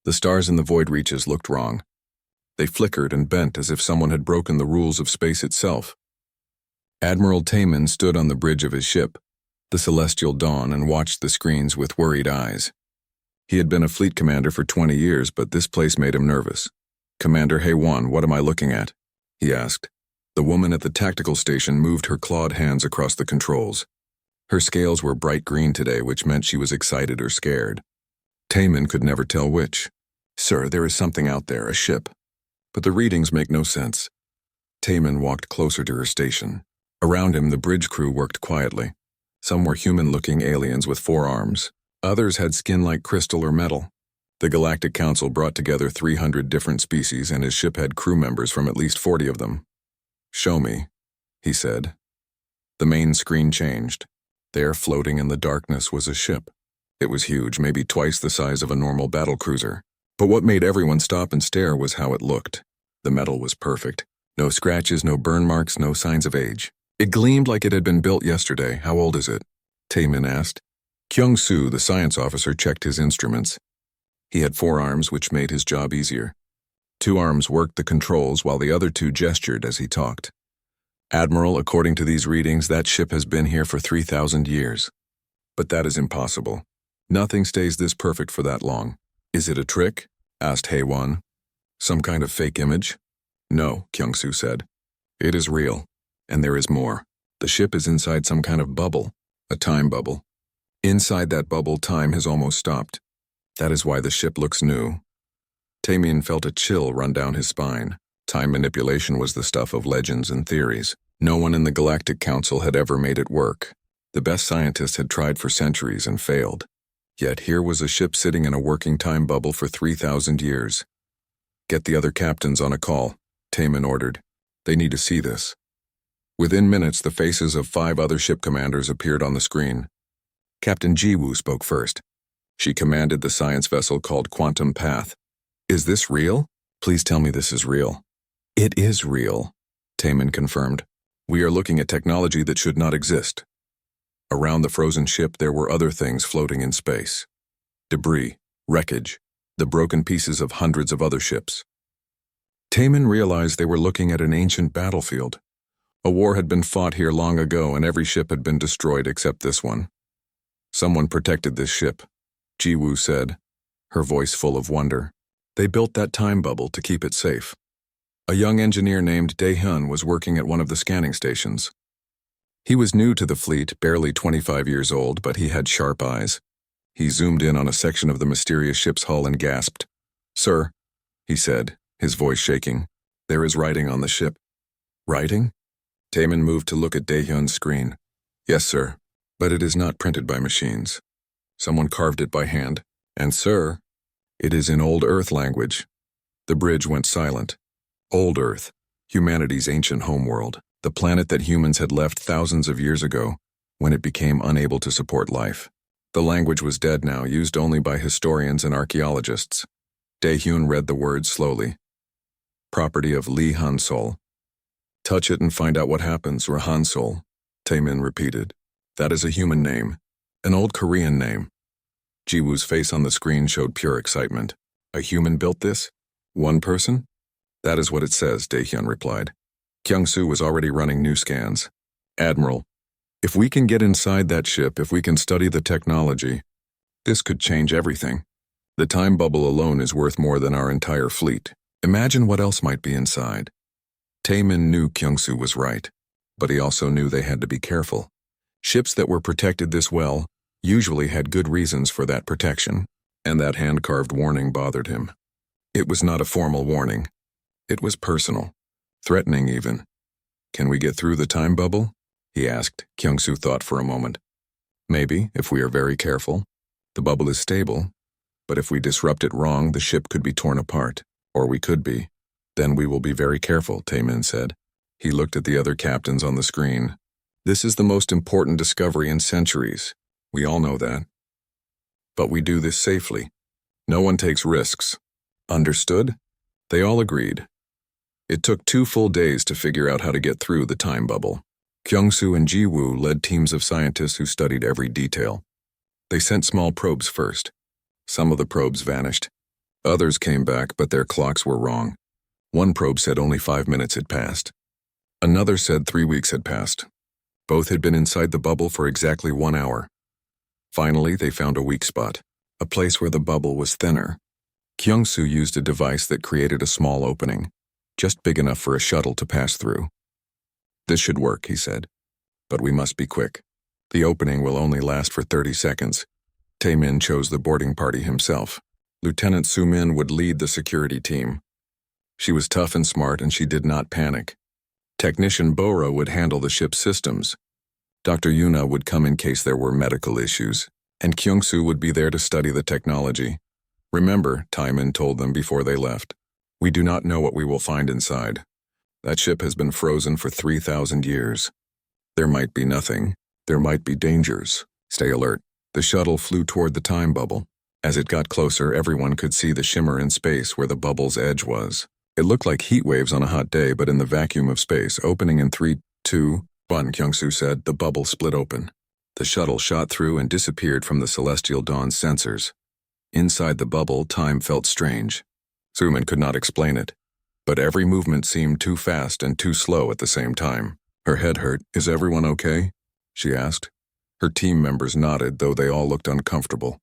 The stars in the void reaches looked wrong. They flickered and bent as if someone had broken the rules of space itself. Admiral Taman stood on the bridge of his ship, the celestial dawn, and watched the screens with worried eyes. He had been a fleet commander for 20 years, but this place made him nervous. "Commander Haywan, what am I looking at?" he asked. The woman at the tactical station moved her clawed hands across the controls. Her scales were bright green today, which meant she was excited or scared. Taman could never tell which. "Sir, there is something out there, a ship. But the readings make no sense." Taman walked closer to her station. Around him, the bridge crew worked quietly. Some were human-looking aliens with 4 arms. Others had skin like crystal or metal. The Galactic Council brought together 300 different species, and his ship had crew members from at least 40 of them. "Show me," he said. The main screen changed. There, floating in the darkness, was a ship. It was huge, maybe twice the size of a normal battlecruiser. But what made everyone stop and stare was how it looked. The metal was perfect. No scratches, no burn marks, no signs of age. It gleamed like it had been built yesterday. "How old is it?" Taman asked. Kyung-soo, the science officer, checked his instruments. He had 4 arms, which made his job easier. 2 arms worked the controls while the other 2 gestured as he talked. "Admiral, according to these readings, that ship has been here for 3,000 years. But that is impossible. Nothing stays this perfect for that long." "Is it a trick?" asked Haewon. "Some kind of fake image?" "No," Kyung-soo said. "It is real. And there is more. The ship is inside some kind of bubble, a time bubble. Inside that bubble, time has almost stopped. That is why the ship looks new." Taman felt a chill run down his spine. Time manipulation was the stuff of legends and theories. No one in the Galactic Council had ever made it work. The best scientists had tried for centuries and failed. Yet here was a ship sitting in a working time bubble for 3,000 years. "Get the other captains on a call," Taman ordered. "They need to see this." Within minutes, the faces of 5 other ship commanders appeared on the screen. Captain Jiwoo spoke first. She commanded the science vessel called Quantum Path. "Is this real? Please tell me this is real." "It is real," Taman confirmed. "We are looking at technology that should not exist." Around the frozen ship, there were other things floating in space. Debris, wreckage, the broken pieces of hundreds of other ships. Taman realized they were looking at an ancient battlefield. A war had been fought here long ago, and every ship had been destroyed except this one. "Someone protected this ship," Jiwoo said, her voice full of wonder. "They built that time bubble to keep it safe." A young engineer named Dae-hyun was working at one of the scanning stations. He was new to the fleet, barely 25 years old, but he had sharp eyes. He zoomed in on a section of the mysterious ship's hull and gasped. "Sir," he said, his voice shaking, "there is writing on the ship." "Writing?" Taman moved to look at Dae-hyun's screen. "Yes, sir, but it is not printed by machines. Someone carved it by hand. And, sir, it is in Old Earth language." The bridge went silent. Old Earth, humanity's ancient homeworld, the planet that humans had left thousands of years ago when it became unable to support life. The language was dead now, used only by historians and archaeologists. Dae-hyun read the words slowly. "Property of Lee Han-sol. Touch it and find out what happens, Rahan-sol," Taman repeated. "That is a human name, an old Korean name." Jiwoo's face on the screen showed pure excitement. "A human built this? One person?" "That is what it says," Dae-hyun replied. Kyung-soo was already running new scans. "Admiral, if we can get inside that ship, if we can study the technology, this could change everything. The time bubble alone is worth more than our entire fleet. Imagine what else might be inside." Taman knew Kyung-soo was right, but he also knew they had to be careful. Ships that were protected this well usually had good reasons for that protection, and that hand-carved warning bothered him. It was not a formal warning. It was personal, threatening even. "Can we get through the time bubble?" he asked. Kyung-soo thought for a moment. "Maybe, if we are very careful. The bubble is stable, but if we disrupt it wrong, the ship could be torn apart, or we could be. Then we will be very careful," Taman said. He looked at the other captains on the screen. "This is the most important discovery in centuries. We all know that. But we do this safely. No one takes risks. Understood?" They all agreed. It took 2 full days to figure out how to get through the time bubble. Kyung-soo and Jiwoo led teams of scientists who studied every detail. They sent small probes first. Some of the probes vanished. Others came back, but their clocks were wrong. One probe said only 5 minutes had passed. Another said 3 weeks had passed. Both had been inside the bubble for exactly 1 hour. Finally, they found a weak spot, a place where the bubble was thinner. Kyung-soo used a device that created a small opening, just big enough for a shuttle to pass through. "This should work," he said, "but we must be quick. The opening will only last for 30 seconds. Tae-min chose the boarding party himself. Lieutenant Soo-min would lead the security team. She was tough and smart, and she did not panic. Technician Bora would handle the ship's systems. Dr. Yuna would come in case there were medical issues, and Kyung-soo would be there to study the technology. "Remember," Tae-min told them before they left, "we do not know what we will find inside. That ship has been frozen for 3,000 years. There might be nothing. There might be dangers. Stay alert." The shuttle flew toward the time bubble. As it got closer, everyone could see the shimmer in space where the bubble's edge was. It looked like heat waves on a hot day, but in the vacuum of space, opening in 3, 2, 1, Kyung-soo said, the bubble split open. The shuttle shot through and disappeared from the celestial dawn's sensors. Inside the bubble, time felt strange. Soo-min could not explain it, but every movement seemed too fast and too slow at the same time. Her head hurt. "Is everyone okay?" she asked. Her team members nodded, though they all looked uncomfortable.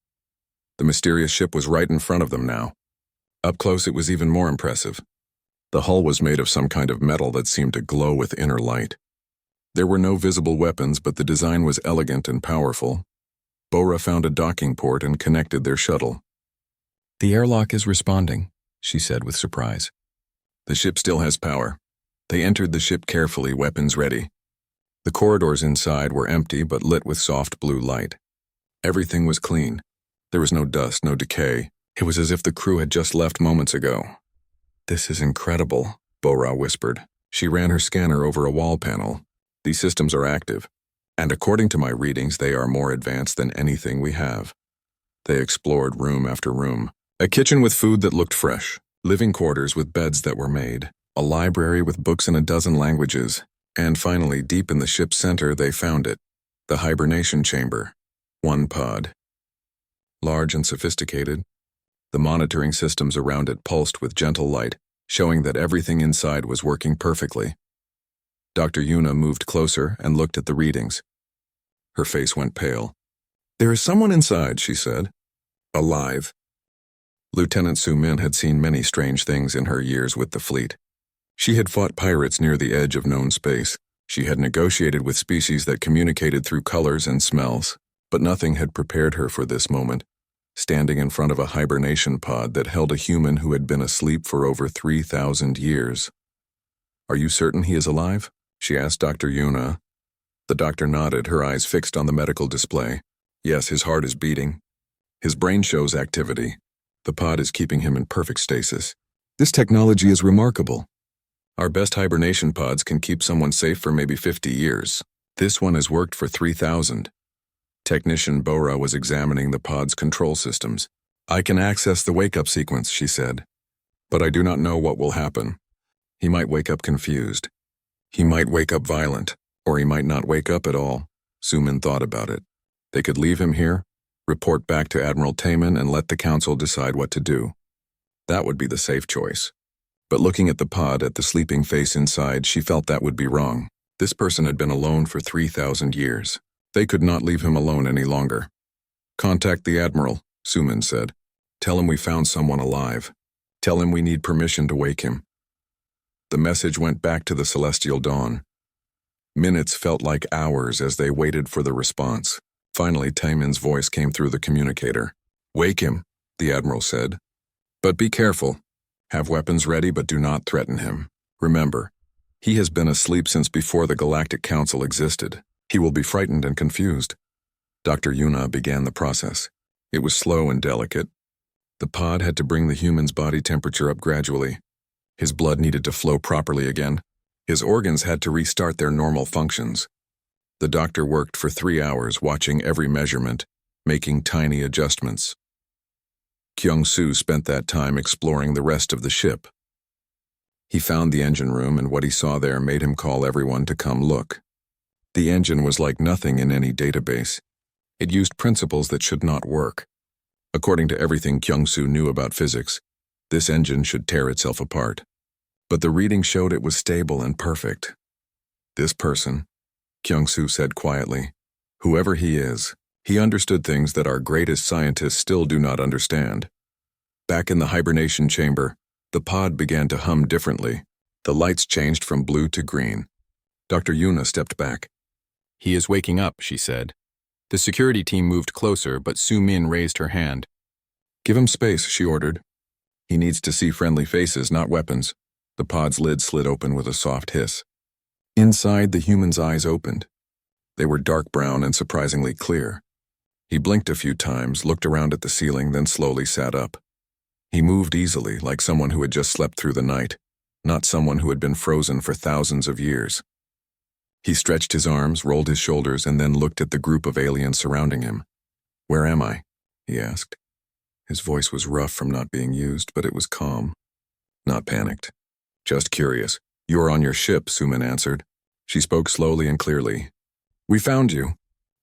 The mysterious ship was right in front of them now. Up close, it was even more impressive. The hull was made of some kind of metal that seemed to glow with inner light. There were no visible weapons, but the design was elegant and powerful. Bora found a docking port and connected their shuttle. "The airlock is responding," she said with surprise. "The ship still has power." They entered the ship carefully, weapons ready. The corridors inside were empty but lit with soft blue light. Everything was clean. There was no dust, no decay. It was as if the crew had just left moments ago. "This is incredible," Bora whispered. She ran her scanner over a wall panel. "These systems are active, and according to my readings, they are more advanced than anything we have." They explored room after room. A kitchen with food that looked fresh, living quarters with beds that were made, a library with books in a dozen languages, and finally, deep in the ship's center, they found it, the hibernation chamber. One pod. Large and sophisticated, the monitoring systems around it pulsed with gentle light, showing that everything inside was working perfectly. Dr. Yuna moved closer and looked at the readings. Her face went pale. "There is someone inside," she said. "Alive." Lieutenant Soo-min had seen many strange things in her years with the fleet. She had fought pirates near the edge of known space. She had negotiated with species that communicated through colors and smells, but nothing had prepared her for this moment, standing in front of a hibernation pod that held a human who had been asleep for over 3,000 years. "Are you certain he is alive?" she asked Dr. Yuna. The doctor nodded, her eyes fixed on the medical display. "Yes, his heart is beating. His brain shows activity. The pod is keeping him in perfect stasis. This technology is remarkable. Our best hibernation pods can keep someone safe for maybe 50 years. This one has worked for 3,000. Technician Bora was examining the pod's control systems. "I can access the wake-up sequence," she said, "but I do not know what will happen. He might wake up confused. He might wake up violent, or he might not wake up at all." Soo-min thought about it. They could leave him here, report back to Admiral Tae-min, and let the council decide what to do. That would be the safe choice. But looking at the pod, at the sleeping face inside, she felt that would be wrong. This person had been alone for 3,000 years. They could not leave him alone any longer. "Contact the Admiral," Soo-min said. "Tell him we found someone alive. Tell him we need permission to wake him." The message went back to the celestial dawn. Minutes felt like hours as they waited for the response. Finally, Tae-min's voice came through the communicator. "Wake him," the Admiral said. "But be careful. Have weapons ready, but do not threaten him. Remember, he has been asleep since before the Galactic Council existed. He will be frightened and confused." Dr. Yuna began the process. It was slow and delicate. The pod had to bring the human's body temperature up gradually. His blood needed to flow properly again. His organs had to restart their normal functions. The doctor worked for 3 hours, watching every measurement, making tiny adjustments. Kyung-soo spent that time exploring the rest of the ship. He found the engine room, and what he saw there made him call everyone to come look. The engine was like nothing in any database. It used principles that should not work. According to everything Kyung-soo knew about physics, This engine should tear itself apart. But the reading showed it was stable and perfect. This person, Kyung-soo said quietly, whoever he is, he understood things that our greatest scientists still do not understand. Back in the hibernation chamber, the pod began to hum differently. The lights changed from blue to green. Dr. Yuna stepped back. "He is waking up," she said. The security team moved closer, but Su-min raised her hand. "Give him space," she ordered. "He needs to see friendly faces, not weapons." The pod's lid slid open with a soft hiss. Inside, the human's eyes opened. They were dark brown and surprisingly clear. He blinked a few times, looked around at the ceiling, then slowly sat up. He moved easily, like someone who had just slept through the night, not someone who had been frozen for thousands of years. He stretched his arms, rolled his shoulders, and then looked at the group of aliens surrounding him. "Where am I?" he asked. His voice was rough from not being used, but it was calm, not panicked. "Just curious. You are on your ship," Su-min answered. She spoke slowly and clearly. "We found you.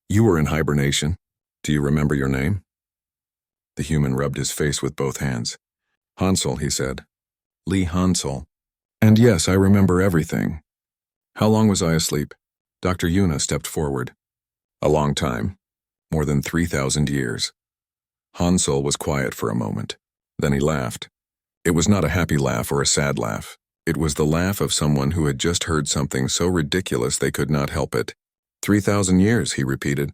You were in hibernation. Do you remember your name?" The human rubbed his face with both hands. "Hansel," he said. "Lee Hansel. And yes, I remember everything." "How long was I asleep?" Dr. Yuna stepped forward. "A long time. More than 3,000 years." Hansel was quiet for a moment. Then he laughed. It was not a happy laugh or a sad laugh. It was the laugh of someone who had just heard something so ridiculous they could not help it. 3,000 years, he repeated.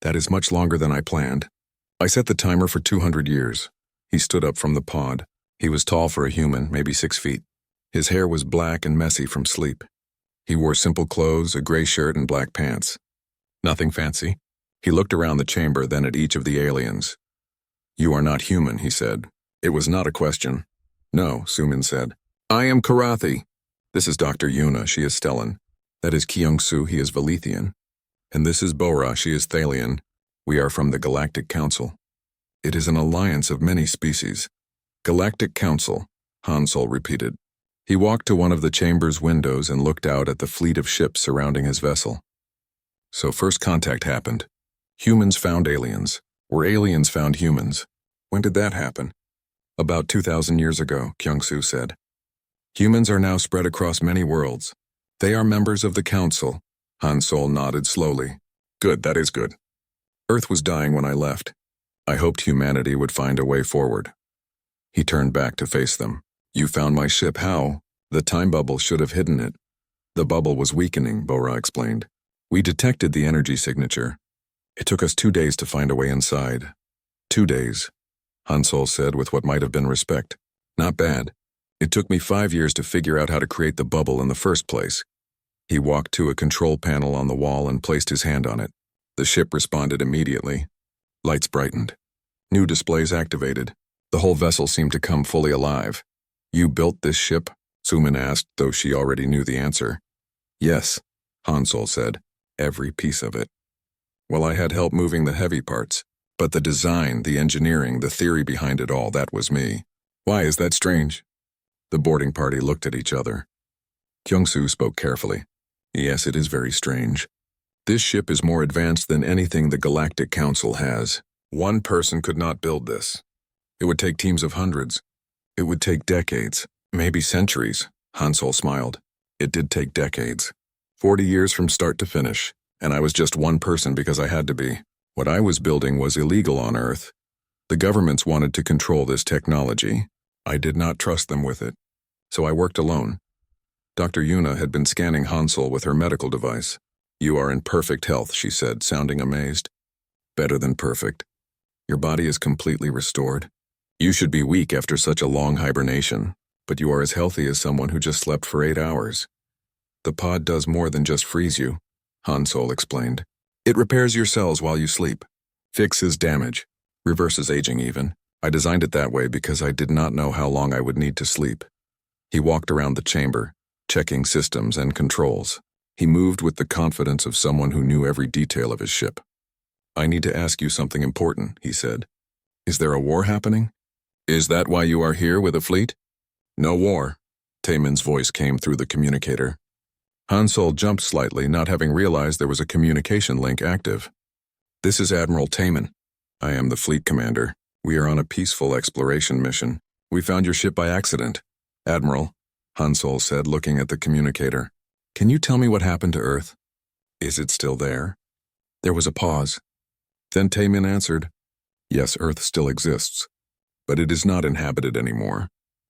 "That is much longer than I planned. I set the timer for 200 years. He stood up from the pod. He was tall for a human, maybe 6 feet. His hair was black and messy from sleep. He wore simple clothes, a gray shirt and black pants. Nothing fancy. He looked around the chamber, then at each of the aliens. "You are not human," he said. It was not a question. "No," Su-min said. "I am Karathi. This is Dr. Yuna, she is Stellan. That is Kyung-soo, he is Valethian. And this is Bora, she is Thalian. We are from the Galactic Council. It is an alliance of many species." "Galactic Council," Hansel repeated. He walked to one of the chamber's windows and looked out at the fleet of ships surrounding his vessel. So first contact happened. Humans found aliens, or aliens found humans. When did that happen? About 2,000 years ago, Kyung-soo said. Humans are now spread across many worlds. They are members of the Council. Hansel nodded slowly. Good, that is good. Earth was dying when I left. I hoped humanity would find a way forward. He turned back to face them. You found my ship, how? The time bubble should have hidden it. The bubble was weakening, Bora explained. We detected the energy signature. It took us 2 days to find a way inside. 2 days, Hansel said with what might have been respect. Not bad. It took me 5 years to figure out how to create the bubble in the first place. He walked to a control panel on the wall and placed his hand on it. The ship responded immediately. Lights brightened. New displays activated. The whole vessel seemed to come fully alive. You built this ship? Su-min asked, though she already knew the answer. Yes, Hansel said. Every piece of it. Well, I had help moving the heavy parts, but the design, the engineering, the theory behind it all, that was me. Why is that strange? The boarding party looked at each other. Kyung-soo spoke carefully. Yes, it is very strange. This ship is more advanced than anything the Galactic Council has. One person could not build this. It would take teams of hundreds. It would take decades, maybe centuries, Hansel smiled. It did take decades. 40 years from start to finish, and I was just one person because I had to be. What I was building was illegal on Earth. The governments wanted to control this technology. I did not trust them with it, so I worked alone. Dr. Yuna had been scanning Hansel with her medical device. You are in perfect health, she said, sounding amazed. Better than perfect. Your body is completely restored. You should be weak after such a long hibernation, but you are as healthy as someone who just slept for 8 hours. The pod does more than just freeze you, Hansel explained. It repairs your cells while you sleep, fixes damage, reverses aging even. I designed it that way because I did not know how long I would need to sleep. He walked around the chamber, checking systems and controls. He moved with the confidence of someone who knew every detail of his ship. I need to ask you something important, he said. Is there a war happening? Is that why you are here with a fleet? No war. Taemin's voice came through the communicator. Hansel jumped slightly, not having realized there was a communication link active. This is Admiral Taemin. I am the fleet commander. We are on a peaceful exploration mission. We found your ship by accident. Admiral, Hansol said, looking at the communicator. Can you tell me what happened to Earth? Is it still there? There was a pause. Then Taemin answered, Yes, Earth still exists, but it is not inhabited anymore.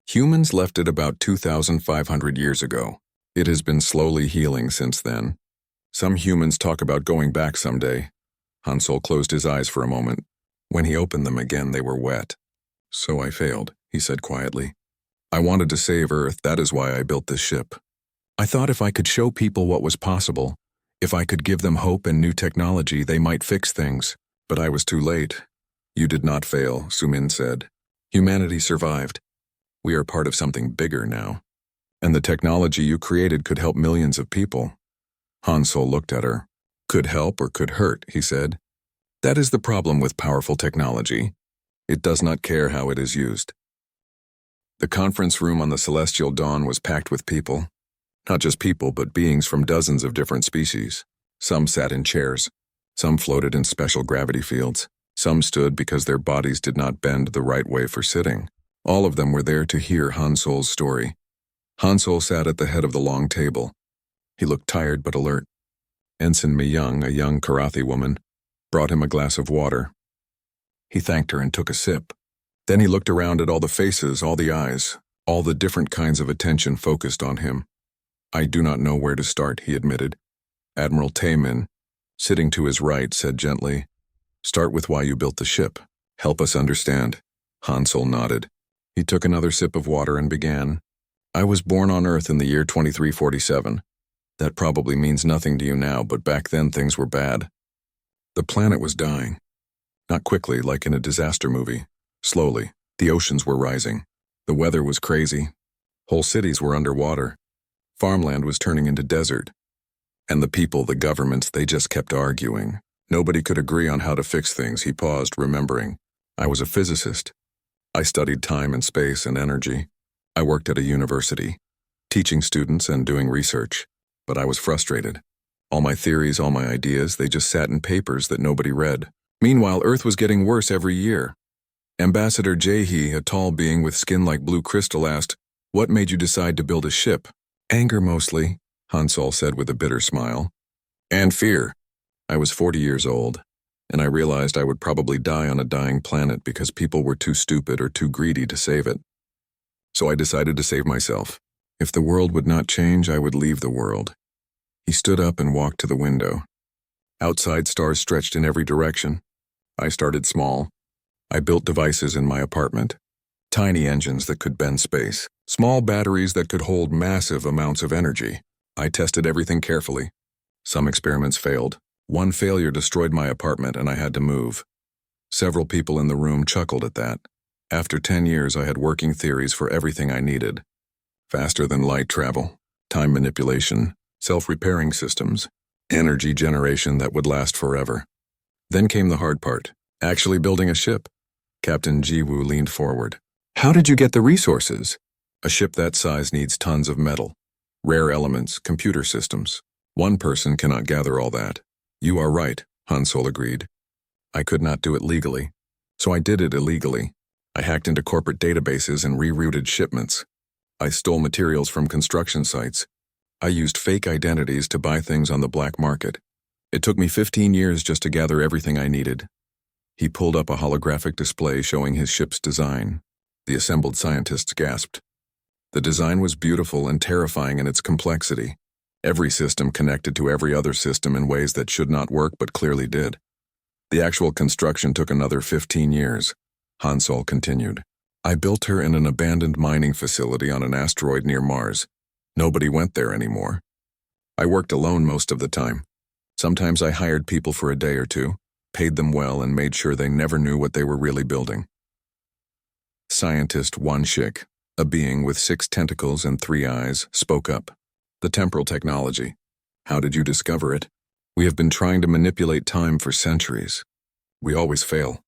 Humans left it about 2,500 years ago. It has been slowly healing since then. Some humans talk about going back someday. Hansol closed his eyes for a moment. When he opened them again, they were wet. So I failed, he said quietly. I wanted to save Earth, that is why I built this ship. I thought if I could show people what was possible, if I could give them hope and new technology, they might fix things. But I was too late. You did not fail, Sumin said. Humanity survived. We are part of something bigger now. And the technology you created could help millions of people. Hansol looked at her. Could help or could hurt, he said. That is the problem with powerful technology. It does not care how it is used. The conference room on the Celestial Dawn was packed with people. Not just people, but beings from dozens of different species. Some sat in chairs. Some floated in special gravity fields. Some stood because their bodies did not bend the right way for sitting. All of them were there to hear Hansol's story. Hansol sat at the head of the long table. He looked tired but alert. Ensign Mi-young, a young Karathi woman, brought him a glass of water. He thanked her and took a sip. Then he looked around at all the faces, all the eyes, all the different kinds of attention focused on him. I do not know where to start, he admitted. Admiral Taemin, sitting to his right, said gently, Start with why you built the ship. Help us understand. Hansol nodded. He took another sip of water and began. I was born on Earth in the year 2347. That probably means nothing to you now, but back then things were bad. The planet was dying. Not quickly, like in a disaster movie. Slowly. The oceans were rising. The weather was crazy. Whole cities were underwater. Farmland was turning into desert. And the people, the governments, they just kept arguing. Nobody could agree on how to fix things, he paused, remembering. I was a physicist. I studied time and space and energy. I worked at a university, teaching students and doing research. But I was frustrated. All my theories, all my ideas, they just sat in papers that nobody read. Meanwhile, Earth was getting worse every year. Ambassador Jae-hee, a tall being with skin like blue crystal, asked, What made you decide to build a ship? Anger mostly, Hansol said with a bitter smile. And fear. I was 40 years old, and I realized I would probably die on a dying planet because people were too stupid or too greedy to save it. So I decided to save myself. If the world would not change, I would leave the world. He stood up and walked to the window. Outside, stars stretched in every direction. I started small. I built devices in my apartment. Tiny engines that could bend space. Small batteries that could hold massive amounts of energy. I tested everything carefully. Some experiments failed. One failure destroyed my apartment and I had to move. Several people in the room chuckled at that. After 10 years, I had working theories for everything I needed. Faster than light travel, time manipulation, self-repairing systems, energy generation that would last forever. Then came the hard part, actually building a ship. Captain Ji-woo leaned forward. How did you get the resources? A ship that size needs tons of metal, rare elements, computer systems. One person cannot gather all that. You are right, Hansol agreed. I could not do it legally, so I did it illegally. I hacked into corporate databases and rerouted shipments. I stole materials from construction sites. I used fake identities to buy things on the black market. It took me 15 years just to gather everything I needed. He pulled up a holographic display showing his ship's design. The assembled scientists gasped. The design was beautiful and terrifying in its complexity. Every system connected to every other system in ways that should not work but clearly did. The actual construction took another 15 years. Hansol continued. I built her in an abandoned mining facility on an asteroid near Mars. Nobody went there anymore. I worked alone most of the time. Sometimes I hired people for a day or two, paid them well, and made sure they never knew what they were really building. Scientist Wan-shik, a being with 6 tentacles and 3 eyes, spoke up. The temporal technology. How did you discover it? We have been trying to manipulate time for centuries. We always fail.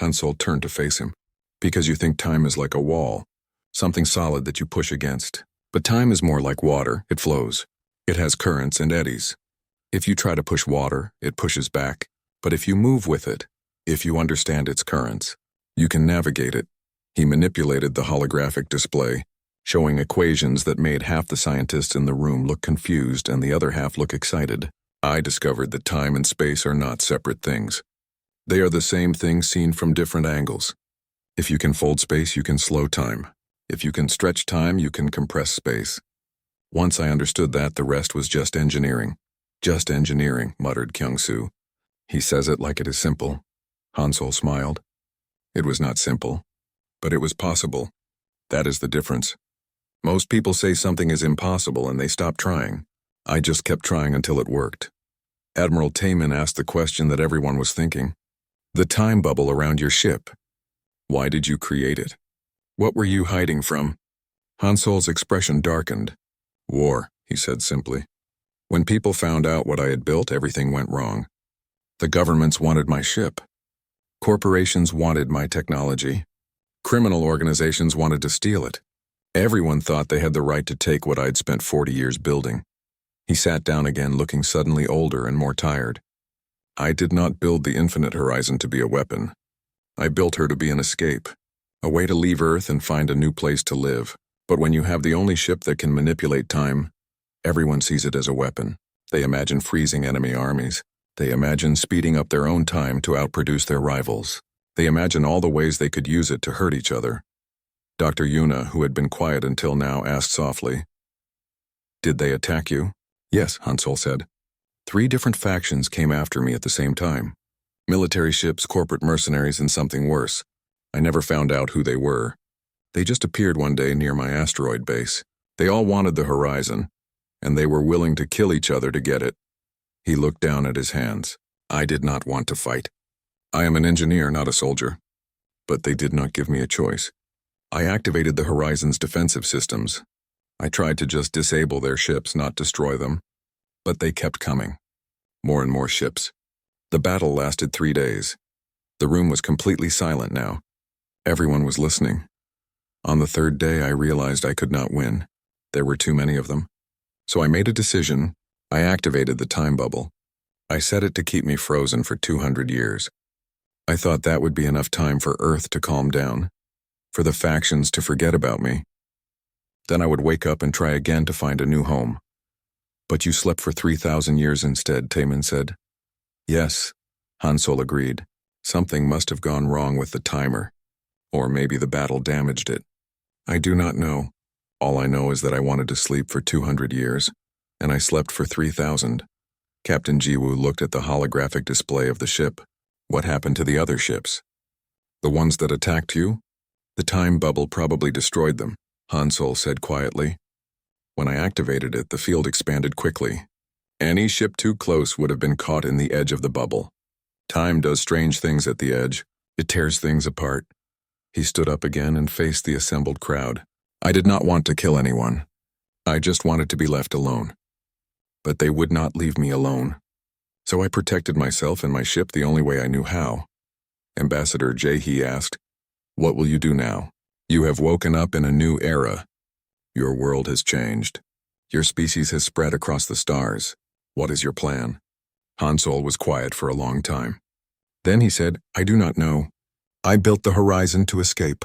Hansol turned to face him. Because you think time is like a wall, something solid that you push against. But time is more like water, it flows. It has currents and eddies. If you try to push water, it pushes back. But if you move with it, if you understand its currents, you can navigate it. He manipulated the holographic display, showing equations that made half the scientists in the room look confused and the other half look excited. I discovered that time and space are not separate things. They are the same thing seen from different angles. If you can fold space, you can slow time. If you can stretch time, you can compress space. Once I understood that, the rest was just engineering. Just engineering, muttered Kyung-soo. He says it like it is simple. Han-Sol smiled. It was not simple, but it was possible. That is the difference. Most people say something is impossible and they stop trying. I just kept trying until it worked. Admiral Taman asked the question that everyone was thinking. The time bubble around your ship. Why did you create it? What were you hiding from? Han-Sol's expression darkened. War, he said simply. When people found out what I had built, everything went wrong. The governments wanted my ship. Corporations wanted my technology. Criminal organizations wanted to steal it. Everyone thought they had the right to take what I'd spent 40 years building. He sat down again, looking suddenly older and more tired. I did not build the infinite horizon to be a weapon. I built her to be an escape, a way to leave Earth and find a new place to live. But when you have the only ship that can manipulate time, everyone sees it as a weapon. They imagine freezing enemy armies. They imagine speeding up their own time to outproduce their rivals. They imagine all the ways they could use it to hurt each other. Dr. Yuna, who had been quiet until now, asked softly, Did they attack you? Yes, Han-Sol said. 3 different factions came after me at the same time. Military ships, corporate mercenaries, and something worse. I never found out who they were. They just appeared one day near my asteroid base. They all wanted the horizon, and they were willing to kill each other to get it. He looked down at his hands. I did not want to fight. I am an engineer, not a soldier. But they did not give me a choice. I activated the horizon's defensive systems. I tried to just disable their ships, not destroy them. But they kept coming. More and more ships. The battle lasted 3 days. The room was completely silent now. Everyone was listening. On the 3rd day, I realized I could not win. There were too many of them. So I made a decision. I activated the time bubble. I set it to keep me frozen for 200 years. I thought that would be enough time for Earth to calm down, for the factions to forget about me. Then I would wake up and try again to find a new home. But you slept for 3,000 years instead, Taman said. Yes, Han-Sol agreed. Something must have gone wrong with the timer. Or maybe the battle damaged it. I do not know. All I know is that I wanted to sleep for 200 years, and I slept for 3,000. Captain Jiwoo looked at the holographic display of the ship. What happened to the other ships? The ones that attacked you? The time bubble probably destroyed them, Han-Sol said quietly. When I activated it, the field expanded quickly. Any ship too close would have been caught in the edge of the bubble. Time does strange things at the edge. It tears things apart. He stood up again and faced the assembled crowd. I did not want to kill anyone. I just wanted to be left alone. But they would not leave me alone. So I protected myself and my ship the only way I knew how. Ambassador Jae-hee asked, What will you do now? You have woken up in a new era. Your world has changed. Your species has spread across the stars. What is your plan? Han-Sol was quiet for a long time. Then he said, I do not know. I built the horizon to escape,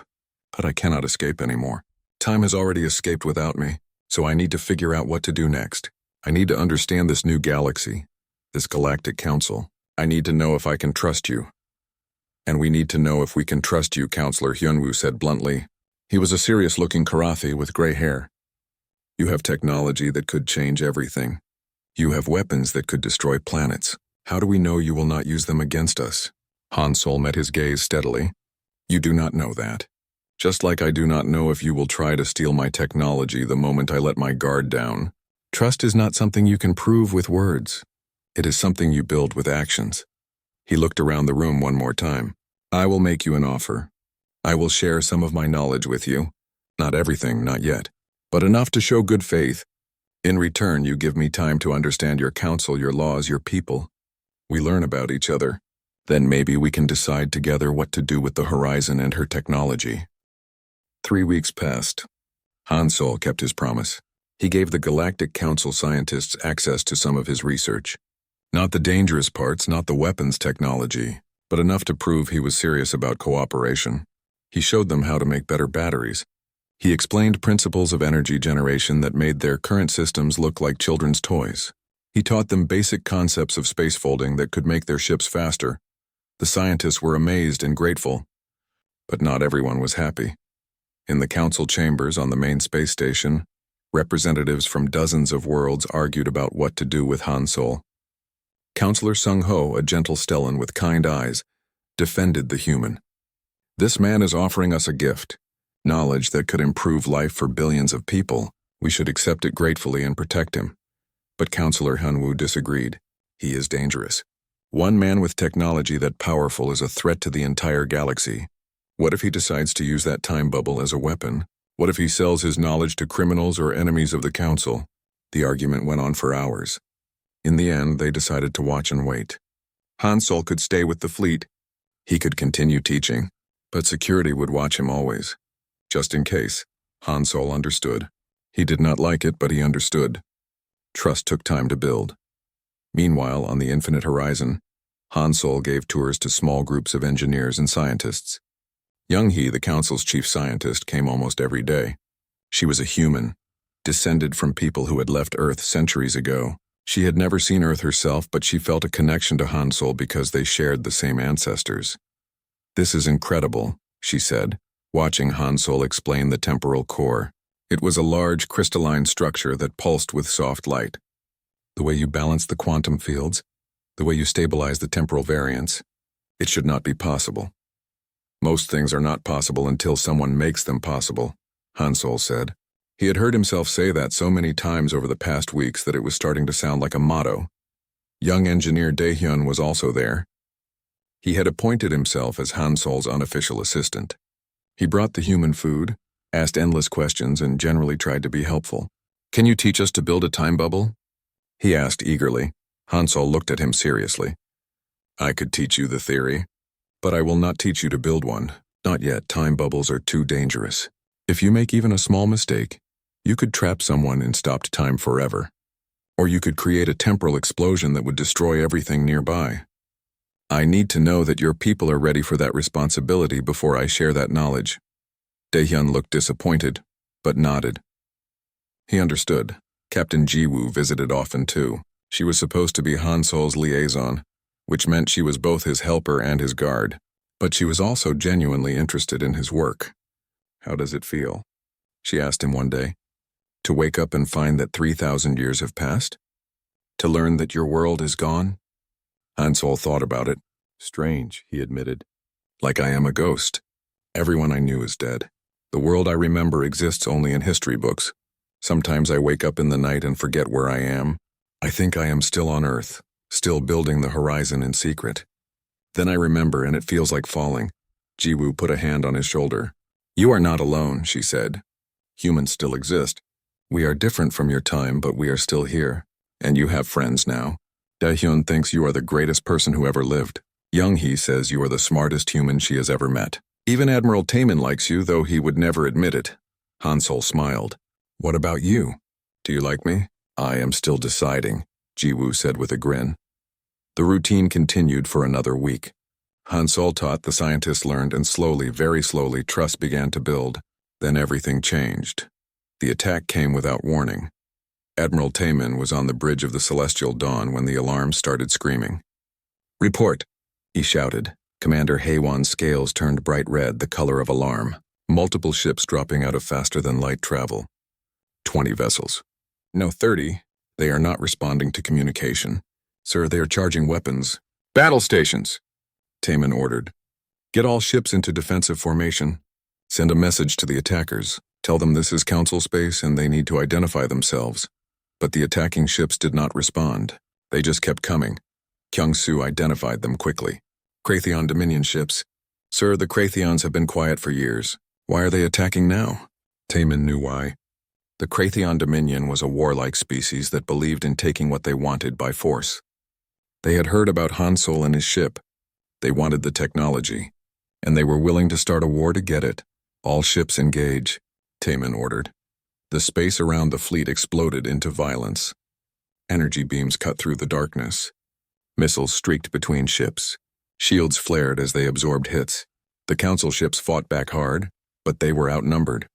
but I cannot escape anymore. Time has already escaped without me, so I need to figure out what to do next. I need to understand this new galaxy, this galactic council. I need to know if I can trust you. And we need to know if we can trust you, Counselor Hyunwoo said bluntly. He was a serious-looking Karathi with gray hair. You have technology that could change everything. You have weapons that could destroy planets. How do we know you will not use them against us? Han-Sol met his gaze steadily. You do not know that. Just like I do not know if you will try to steal my technology the moment I let my guard down. Trust is not something you can prove with words. It is something you build with actions. He looked around the room one more time. I will make you an offer. I will share some of my knowledge with you. Not everything, not yet, but enough to show good faith. In return, you give me time to understand your council, your laws, your people. We learn about each other. Then maybe we can decide together what to do with the horizon and her technology. 3 weeks passed. Han-Sol kept his promise. He gave the Galactic Council scientists access to some of his research. Not the dangerous parts, not the weapons technology, but enough to prove he was serious about cooperation. He showed them how to make better batteries. He explained principles of energy generation that made their current systems look like children's toys. He taught them basic concepts of space folding that could make their ships faster. The scientists were amazed and grateful, but not everyone was happy. In the council chambers on the main space station, representatives from dozens of worlds argued about what to do with Han Sol. Counselor Sung Ho, a gentle Stellan with kind eyes, defended the human. "This man is offering us a gift, knowledge that could improve life for billions of people. We should accept it gratefully and protect him." But Counselor Hunwoo disagreed. "He is dangerous. One man with technology that powerful is a threat to the entire galaxy. What if he decides to use that time bubble as a weapon? What if he sells his knowledge to criminals or enemies of the council?" The argument went on for hours. In the end, they decided to watch and wait. Han Sol could stay with the fleet. He could continue teaching, but security would watch him always. Just in case, Han Sol understood. He did not like it, but he understood. Trust took time to build. Meanwhile, on the infinite horizon, Han Sol gave tours to small groups of engineers and scientists. Young Hee, the council's chief scientist, came almost every day. She was a human, descended from people who had left Earth centuries ago. She had never seen Earth herself, but she felt a connection to Han Sol because they shared the same ancestors. "This is incredible," she said, watching Han Sol explain the temporal core. It was a large crystalline structure that pulsed with soft light. "The way you balance the quantum fields, the way you stabilize the temporal variance, it should not be possible." "Most things are not possible until someone makes them possible," Han Sol said. He had heard himself say that so many times over the past weeks that it was starting to sound like a motto. Young engineer Daehyun was also there. He had appointed himself as Han Sol's unofficial assistant. He brought the human food, asked endless questions, and generally tried to be helpful. "Can you teach us to build a time bubble?" he asked eagerly. Han Sol looked at him seriously. "I could teach you the theory, but I will not teach you to build one. Not yet. Time bubbles are too dangerous. If you make even a small mistake, you could trap someone in stopped time forever. Or you could create a temporal explosion that would destroy everything nearby. I need to know that your people are ready for that responsibility before I share that knowledge." Daehyun looked disappointed, but nodded. He understood. Captain Jiwoo visited often too. She was supposed to be Han Sol's liaison, which meant she was both his helper and his guard. But she was also genuinely interested in his work. "How does it feel?" she asked him one day. "To wake up and find that 3,000 years have passed? To learn that your world is gone?" Han Sol thought about it. "Strange," he admitted. "Like I am a ghost. Everyone I knew is dead. The world I remember exists only in history books. Sometimes I wake up in the night and forget where I am. I think I am still on Earth, still building the horizon in secret. Then I remember and it feels like falling." Jiwoo put a hand on his shoulder. "You are not alone," she said. "Humans still exist. We are different from your time, but we are still here. And you have friends now. Daehyun thinks you are the greatest person who ever lived. Young Hee says you are the smartest human she has ever met. Even Admiral Taemin likes you, though he would never admit it." Han Sol smiled. "What about you? Do you like me?" "I am still deciding," Jiwoo said with a grin. The routine continued for another week. Han Sol taught, the scientists learned, and slowly, very slowly, trust began to build. Then everything changed. The attack came without warning. Admiral Taemin was on the bridge of the Celestial Dawn when the alarm started screaming. "Report," he shouted. Commander Haewon's scales turned bright red, the color of alarm. Multiple ships dropping out of faster-than-light travel. 20 vessels. No, 30. They are not responding to communication. Sir, they are charging weapons. "Battle stations," Taemin ordered. "Get all ships into defensive formation. Send a message to the attackers. Tell them this is Council space and they need to identify themselves." But the attacking ships did not respond. They just kept coming. Kyung-soo identified them quickly. "Kratheon Dominion ships." "Sir, the Kratheons have been quiet for years. Why are they attacking now?" Taemin knew why. The Kratheon Dominion was a warlike species that believed in taking what they wanted by force. They had heard about Han Sol and his ship. They wanted the technology, and they were willing to start a war to get it. "All ships engage," Taemin ordered. The space around the fleet exploded into violence. Energy beams cut through the darkness. Missiles streaked between ships. Shields flared as they absorbed hits. The council ships fought back hard, but they were outnumbered.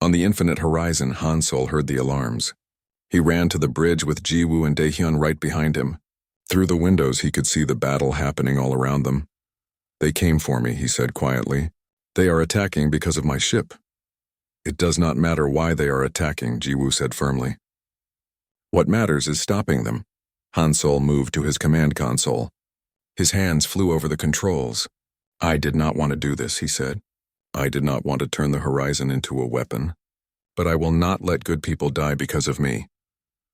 On the infinite horizon, Han Sol heard the alarms. He ran to the bridge with Jiwoo and Daehyun right behind him. Through the windows, he could see the battle happening all around them. "They came for me," he said quietly. "They are attacking because of my ship." "It does not matter why they are attacking," Jiwoo said firmly. "What matters is stopping them." Han Sol moved to his command console. His hands flew over the controls. "I did not want to do this," he said. "I did not want to turn the horizon into a weapon. But I will not let good people die because of me."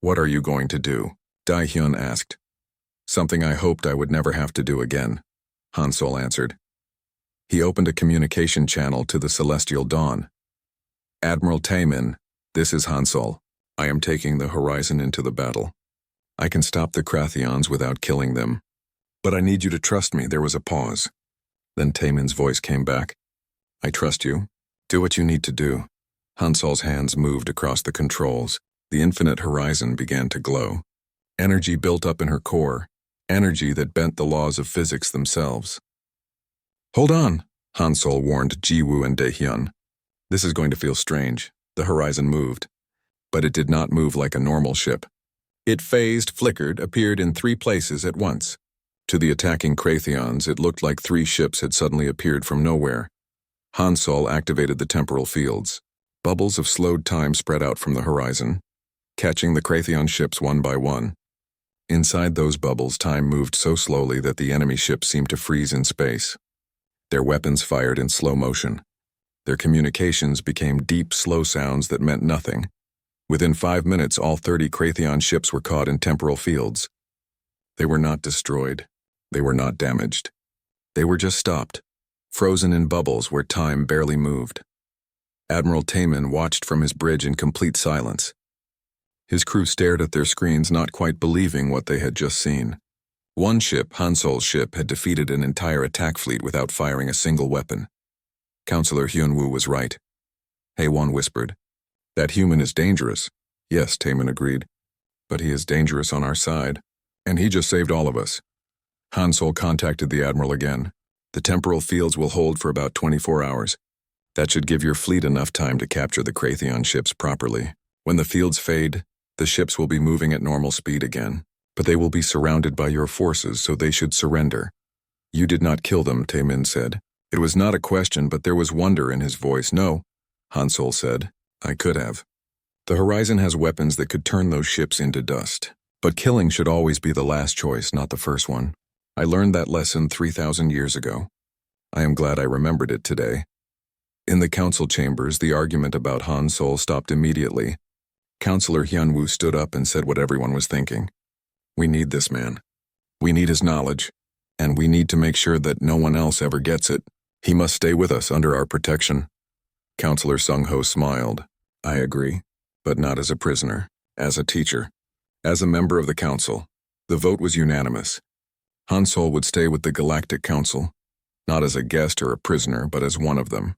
"What are you going to do?" Daehyun asked. "Something I hoped I would never have to do again," Han Sol answered. He opened a communication channel to the Celestial Dawn. "Admiral Taemin, this is Han Sol. I am taking the horizon into the battle. I can stop the Krathians without killing them. But I need you to trust me." There was a pause. Then Taemin's voice came back. "I trust you. Do what you need to do." Han Sol's hands moved across the controls. The infinite horizon began to glow. Energy built up in her core, energy that bent the laws of physics themselves. "Hold on," Han Sol warned Jiwoo and Daehyun. "This is going to feel strange." The horizon moved. But it did not move like a normal ship. It phased, flickered, appeared in 3 places at once. To the attacking Krathians, it looked like 3 ships had suddenly appeared from nowhere. Han Sol activated the temporal fields. Bubbles of slowed time spread out from the horizon, catching the Krathian ships one by one. Inside those bubbles, time moved so slowly that the enemy ships seemed to freeze in space. Their weapons fired in slow motion. Their communications became deep, slow sounds that meant nothing. Within 5 minutes, all 30 Krathian ships were caught in temporal fields. They were not destroyed. They were not damaged. They were just stopped, frozen in bubbles where time barely moved. Admiral Taemin watched from his bridge in complete silence. His crew stared at their screens, not quite believing what they had just seen. One ship, Han Sol's ship, had defeated an entire attack fleet without firing a single weapon. Counselor Hyunwoo was right. Haewon whispered. "That human is dangerous." "Yes," Taemin agreed. "But he is dangerous on our side. And he just saved all of us." Han Sol contacted the Admiral again. "The temporal fields will hold for about 24 hours. That should give your fleet enough time to capture the Krathian ships properly. When the fields fade, the ships will be moving at normal speed again. But they will be surrounded by your forces, so they should surrender." "You did not kill them," Taemin said. It was not a question, but there was wonder in his voice. "No," Han Sol said. "I could have. The horizon has weapons that could turn those ships into dust. But killing should always be the last choice, not the first one. I learned that lesson 3,000 years ago. I am glad I remembered it today." In the council chambers, the argument about Han Sol stopped immediately. Counselor Hyunwoo stood up and said what everyone was thinking. "We need this man. We need his knowledge. And we need to make sure that no one else ever gets it. He must stay with us under our protection." Counselor Sung-ho smiled. "I agree, but not as a prisoner, as a teacher, as a member of the council." The vote was unanimous. Han Sol would stay with the Galactic Council, not as a guest or a prisoner, but as one of them.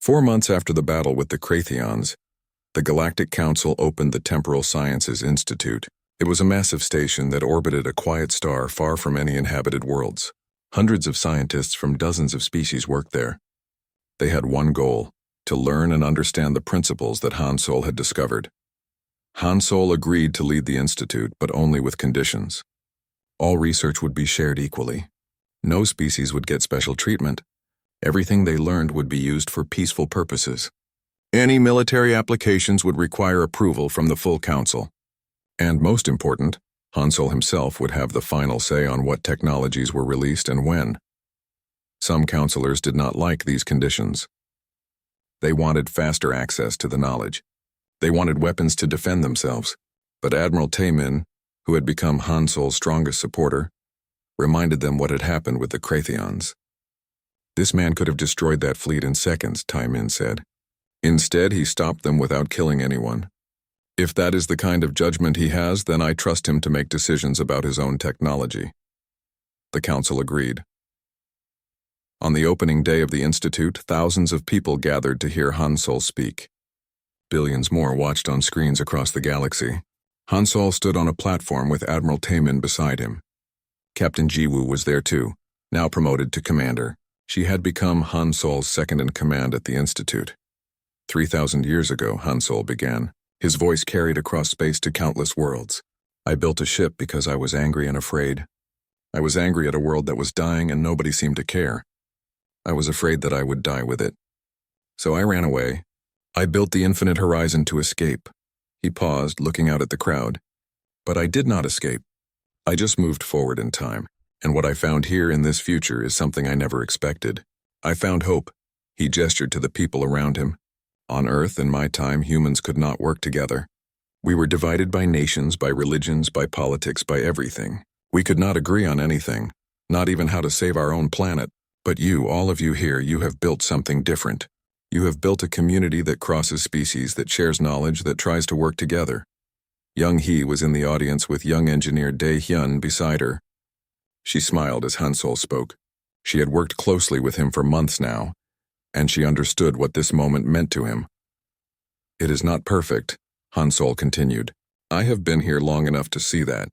4 months after the battle with the Krathians, the Galactic Council opened the Temporal Sciences Institute. It was a massive station that orbited a quiet star far from any inhabited worlds. Hundreds of scientists from dozens of species worked there. They had one goal: to learn and understand the principles that Han Sol had discovered. Han Sol agreed to lead the institute, but only with conditions. All research would be shared equally. No species would get special treatment. Everything they learned would be used for peaceful purposes. Any military applications would require approval from the full council. And most important, Han Sol himself would have the final say on what technologies were released and when. Some counselors did not like these conditions. They wanted faster access to the knowledge. They wanted weapons to defend themselves. But Admiral Taemin, who had become Han Sol's strongest supporter, reminded them what had happened with the Krathians. "This man could have destroyed that fleet in seconds," Taemin said. "Instead, he stopped them without killing anyone. If that is the kind of judgment he has, then I trust him to make decisions about his own technology." The council agreed. On the opening day of the institute, thousands of people gathered to hear Han Sol speak. Billions more watched on screens across the galaxy. Han Sol stood on a platform with Admiral Taemin beside him. Captain Jiwoo was there too, now promoted to commander. She had become Han Sol's second-in-command at the Institute. 3,000 years ago, Han Sol began. His voice carried across space to countless worlds. I built a ship because I was angry and afraid. I was angry at a world that was dying and nobody seemed to care. I was afraid that I would die with it. So I ran away. I built the infinite horizon to escape. He paused, looking out at the crowd. But I did not escape. I just moved forward in time, and what I found here in this future is something I never expected. I found hope. He gestured to the people around him. On Earth, in my time, humans could not work together. We were divided by nations, by religions, by politics, by everything. We could not agree on anything, not even how to save our own planet. But you, all of you here, you have built something different. You have built a community that crosses species, that shares knowledge, that tries to work together. Young He was in the audience with young engineer Dae Hyun beside her. She smiled as Han Sol spoke. She had worked closely with him for months now, and she understood what this moment meant to him. It is not perfect, Han Sol continued. I have been here long enough to see that.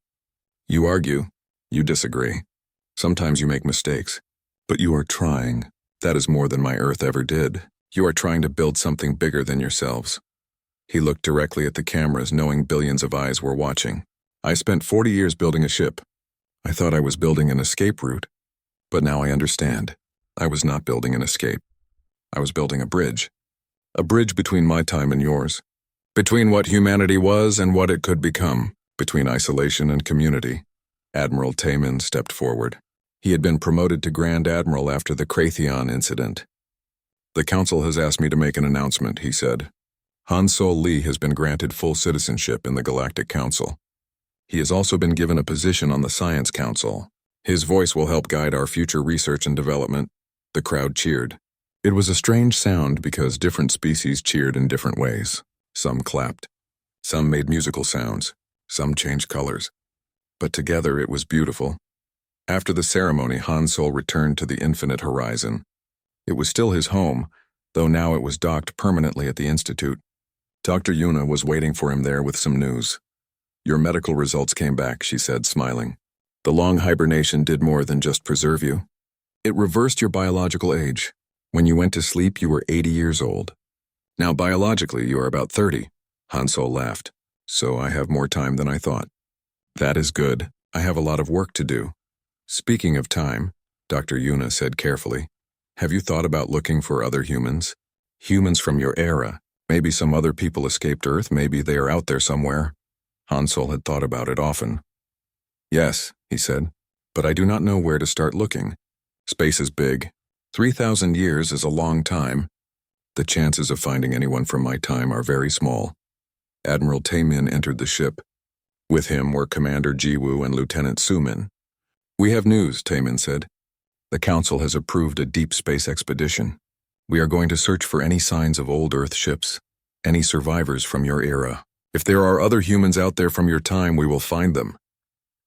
You argue, you disagree. Sometimes you make mistakes, but you are trying. That is more than my Earth ever did. You are trying to build something bigger than yourselves. He looked directly at the cameras, knowing billions of eyes were watching. I spent 40 years building a ship. I thought I was building an escape route, but now I understand. I was not building an escape. I was building a bridge. A bridge between my time and yours. Between what humanity was and what it could become. Between isolation and community. Admiral Taemin stepped forward. He had been promoted to Grand Admiral after the Kratheon incident. The Council has asked me to make an announcement, he said. Han Sol Lee has been granted full citizenship in the Galactic Council. He has also been given a position on the Science Council. His voice will help guide our future research and development. The crowd cheered. It was a strange sound because different species cheered in different ways. Some clapped. Some made musical sounds. Some changed colors. But together it was beautiful. After the ceremony, Han Sol returned to the infinite horizon. It was still his home, though now it was docked permanently at the Institute. Dr. Yuna was waiting for him there with some news. Your medical results came back, she said, smiling. The long hibernation did more than just preserve you. It reversed your biological age. When you went to sleep, you were 80 years old. Now biologically, you are about 30. Han Sol laughed. So I have more time than I thought. That is good. I have a lot of work to do. Speaking of time, Dr. Yuna said carefully, have you thought about looking for other humans? Humans from your era. Maybe some other people escaped Earth, maybe they are out there somewhere. Han Sol had thought about it often. Yes, he said, but I do not know where to start looking. Space is big. 3,000 years is a long time. The chances of finding anyone from my time are very small. Admiral Taemin entered the ship. With him were Commander Jiwoo and Lieutenant Sumin. We have news, Taemin said. The Council has approved a deep space expedition. We are going to search for any signs of old Earth ships, any survivors from your era. If there are other humans out there from your time, we will find them.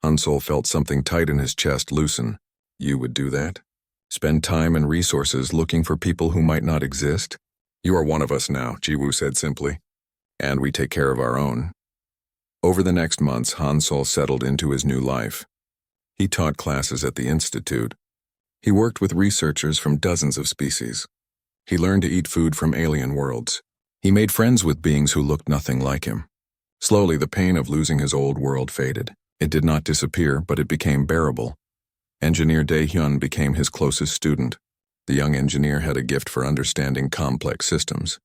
Han Sol felt something tight in his chest loosen. You would do that? Spend time and resources looking for people who might not exist? You are one of us now, Jiwoo said simply. And we take care of our own. Over the next months, Han Sol settled into his new life. He taught classes at the Institute. He worked with researchers from dozens of species. He learned to eat food from alien worlds. He made friends with beings who looked nothing like him. Slowly, the pain of losing his old world faded. It did not disappear, but it became bearable. Engineer Dae Hyun became his closest student. The young engineer had a gift for understanding complex systems.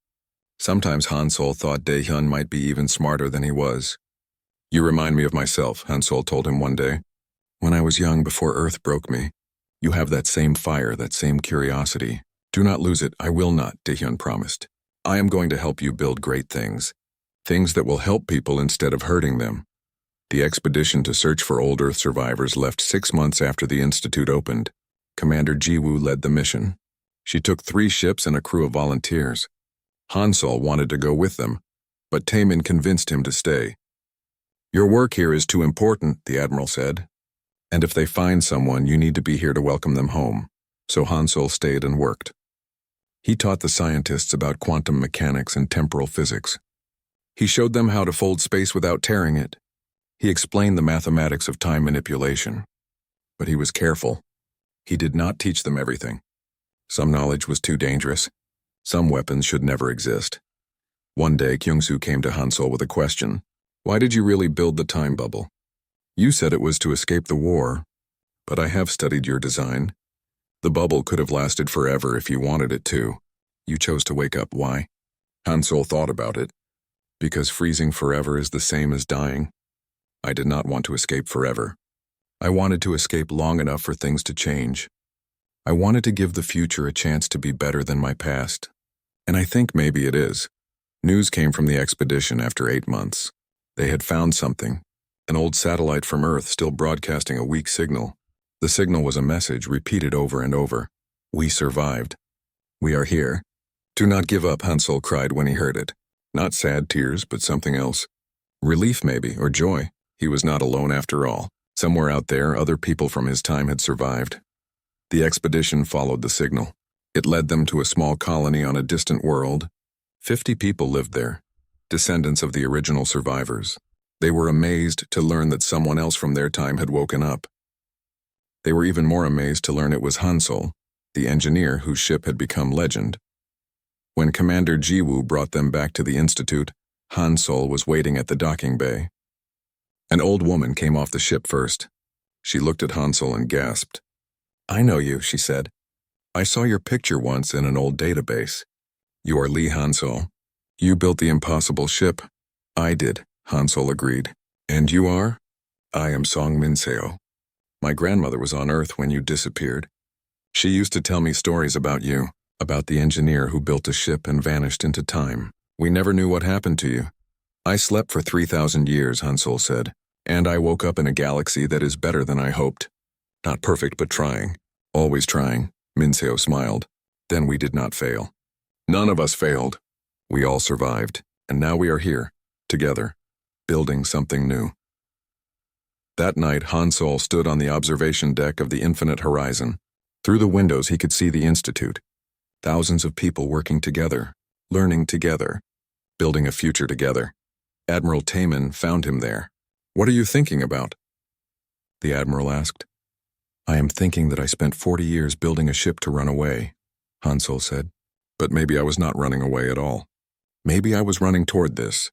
Sometimes Han Sol thought Dae Hyun might be even smarter than he was. You remind me of myself, Han Sol told him one day. When I was young, before Earth broke me. You have that same fire, that same curiosity. Do not lose it. I will not, Dae Hyun promised. I am going to help you build great things. Things that will help people instead of hurting them. The expedition to search for old Earth survivors left 6 months after the Institute opened. Commander Jiwoo led the mission. She took 3 ships and a crew of volunteers. Han Sol wanted to go with them, but Taemin convinced him to stay. Your work here is too important, the Admiral said. And if they find someone, you need to be here to welcome them home. So Han Sol stayed and worked. He taught the scientists about quantum mechanics and temporal physics. He showed them how to fold space without tearing it. He explained the mathematics of time manipulation. But he was careful. He did not teach them everything. Some knowledge was too dangerous. Some weapons should never exist. One day, Kyung-soo came to Hansol with a question. Why did you really build the time bubble? You said it was to escape the war, but I have studied your design. The bubble could have lasted forever if you wanted it to. You chose to wake up. Why? Hansol thought about it. Because freezing forever is the same as dying. I did not want to escape forever. I wanted to escape long enough for things to change. I wanted to give the future a chance to be better than my past. And I think maybe it is. News came from the expedition after 8 months. They had found something, an old satellite from Earth still broadcasting a weak signal. The signal was a message repeated over and over. We survived. We are here. Do not give up, Hansol cried when he heard it. Not sad tears, but something else. Relief maybe, or joy. He was not alone after all. Somewhere out there, other people from his time had survived. The expedition followed the signal. It led them to a small colony on a distant world. 50 people lived there, descendants of the original survivors. They were amazed to learn that someone else from their time had woken up. They were even more amazed to learn it was Hansol, the engineer whose ship had become legend. When Commander Jiwoo brought them back to the Institute, Hansol was waiting at the docking bay. An old woman came off the ship first. She looked at Hansol and gasped. I know you, she said. I saw your picture once in an old database. You are Lee Hansol. You built the impossible ship. I did, Hansol agreed. And you are? I am Song Minseo. My grandmother was on Earth when you disappeared. She used to tell me stories about you, about the engineer who built a ship and vanished into time. We never knew what happened to you. I slept for 3,000 years, Hansol said, and I woke up in a galaxy that is better than I hoped. Not perfect, but trying. Always trying, Minseo smiled. Then we did not fail. None of us failed. We all survived, and now we are here, together, building something new. That night, Hansol stood on the observation deck of the infinite horizon. Through the windows, he could see the Institute. Thousands of people working together, learning together, building a future together. Admiral Taemin found him there. What are you thinking about? The Admiral asked. I am thinking that I spent 40 years building a ship to run away, Hansol said. But maybe I was not running away at all. Maybe I was running toward this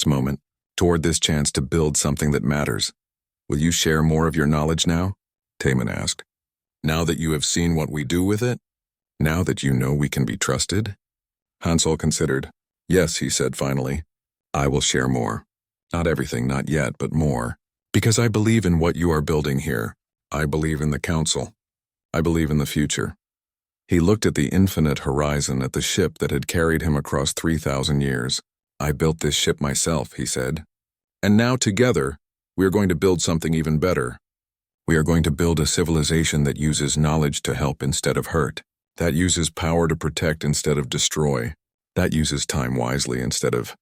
moment, toward this chance to build something that matters. Will you share more of your knowledge now? Taemin asked. Now that you have seen what we do with it? Now that you know we can be trusted? Hansol considered. Yes, he said finally. I will share more. Not everything, not yet, but more. Because I believe in what you are building here. I believe in the Council. I believe in the future. He looked at the infinite horizon, at the ship that had carried him across 3,000 years. I built this ship myself, he said. And now together, we are going to build something even better. We are going to build a civilization that uses knowledge to help instead of hurt, that uses power to protect instead of destroy, that uses time wisely instead of